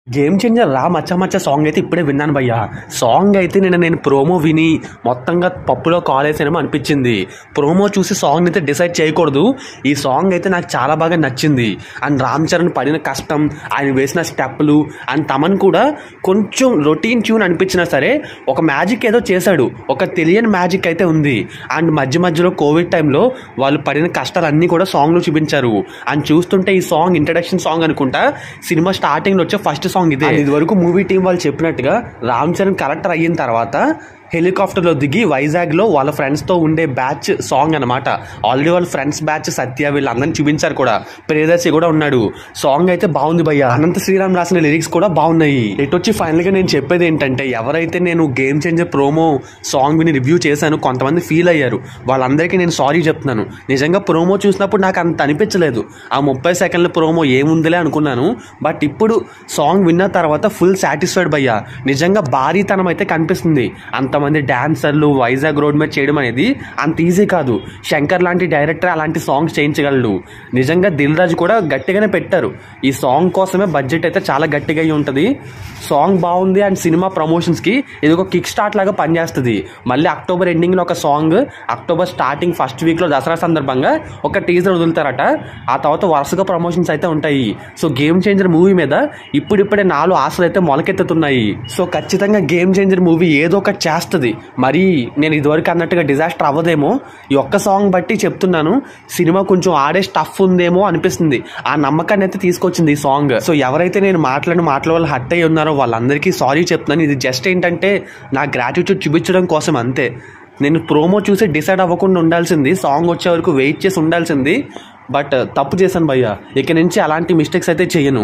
Game changer రా మచ్చ మచ్చ సాంగ్ అయితే ఇప్పుడే విన్నాను భయ్యా. సాంగ్ అయితే నేను ప్రోమో విని మొత్తంగా పప్పులో కాలేసేనేమో అనిపించింది. ప్రోమో చూసి సాంగ్ అయితే డిసైడ్ చేయకూడదు. ఈ సాంగ్ అయితే నాకు చాలా బాగా నచ్చింది. అండ్ రామ్ చరణ్ పడిన కష్టం, ఆయన వేసిన స్టెప్పులు, అండ్ తమన్ కూడా కొంచెం రొటీన్ ట్యూన్ అనిపించినా సరే ఒక మ్యాజిక్ ఏదో చేశాడు. ఒక తెలియని మ్యాజిక్ అయితే ఉంది. అండ్ మధ్యలో కోవిడ్ టైంలో వాళ్ళు పడిన కష్టాలన్నీ కూడా సాంగ్లో చూపించారు. అండ్ చూస్తుంటే ఈ సాంగ్ ఇంట్రడక్షన్ సాంగ్ అనుకుంటా, సినిమా స్టార్టింగ్లో వచ్చే ఫస్ట్ సాంగ్ ఇదే. ఇది వరకు మూవీ టీం వాళ్ళు చెప్పినట్టుగా రామ్ చరణ్ కలెక్టర్ అయిన తర్వాత హెలికాప్టర్లో దిగి వైజాగ్లో వాళ్ళ ఫ్రెండ్స్తో ఉండే బ్యాచ్ సాంగ్ అనమాట. ఆల్రెడీ వాళ్ళ ఫ్రెండ్స్ బ్యాచ్ సత్య వీళ్ళందరినీ చూపించారు కూడా, ప్రియదర్శి కూడా ఉన్నాడు. సాంగ్ అయితే బాగుంది భయ్య. అనంత శ్రీరామ్ రాసిన లిరిక్స్ కూడా బాగున్నాయి. ఇటొచ్చి ఫైనల్గా నేను చెప్పేది ఏంటంటే, ఎవరైతే నేను గేమ్ చేంజర్ ప్రోమో సాంగ్ విని రివ్యూ చేశాను కొంతమంది ఫీల్ అయ్యారు, వాళ్ళందరికీ నేను సారీ చెప్తున్నాను. నిజంగా ప్రోమో చూసినప్పుడు నాకు అంత అనిపించలేదు. ఆ 30 సెకండ్ల ప్రోమో ఏముందిలే అనుకున్నాను. బట్ ఇప్పుడు సాంగ్ విన్న తర్వాత ఫుల్ సాటిస్ఫైడ్ భయ్య. నిజంగా భారీతనం అయితే కనిపిస్తుంది. అంతమంది డాన్సర్లు వైజాగ్ రోడ్ మీద చేయడం అనేది అంత ఈజీ కాదు. శంకర్ లాంటి డైరెక్టర్ అలాంటి సాంగ్స్ చేయించగలడు. నిజంగా దిల్ రాజు కూడా గట్టిగానే పెట్టారు. ఈ సాంగ్ కోసమే బడ్జెట్ అయితే చాలా గట్టిగా అయి ఉంటుంది. సాంగ్ బాగుంది. అండ్ సినిమా ప్రమోషన్స్కి ఇది ఒక కిక్ స్టార్ట్ లాగా పనిచేస్తుంది. మళ్ళీ అక్టోబర్ ఎండింగ్లో ఒక సాంగ్, అక్టోబర్ స్టార్టింగ్ ఫస్ట్ వీక్లో దసరా సందర్భంగా ఒక టీజర్ వదులుతారట. ఆ తర్వాత వరుసగా ప్రమోషన్స్ అయితే ఉంటాయి. సో గేమ్ చేంజర్ మూవీ మీద ఇప్పుడిప్పుడే 4 ఆశలు అయితే మొలకెత్తుతున్నాయి. సో ఖచ్చితంగా గేమ్ చేంజర్ మూవీ ఏదో ఒకటి చేస్తుంది. మరి నేను ఇదివరకు అన్నట్టుగా డిజాస్టర్ అవ్వదేమో. ఈ ఒక్క సాంగ్ బట్టి చెప్తున్నాను, సినిమా కొంచెం ఆడే స్టఫ్ ఉందేమో అనిపిస్తుంది. ఆ నమ్మకాన్ని అయితే తీసుకొచ్చింది ఈ సాంగ్. సో ఎవరైతే నేను మాట్లాడిన మాటల వల్ల హట్ అయ్యి ఉన్నారో వాళ్ళందరికీ సారీ చెప్తున్నాను. ఇది జస్ట్ ఏంటంటే నా గ్రాటిట్యూడ్ చూపించడం కోసం అంతే. నేను ప్రోమో చూసి డిసైడ్ అవ్వకుండా ఉండాల్సింది, సాంగ్ వచ్చే వరకు వెయిట్ చేసి ఉండాల్సింది. బట్ తప్పు చేశాను భయ్య. ఇక నుంచి అలాంటి మిస్టేక్స్ అయితే చేయను.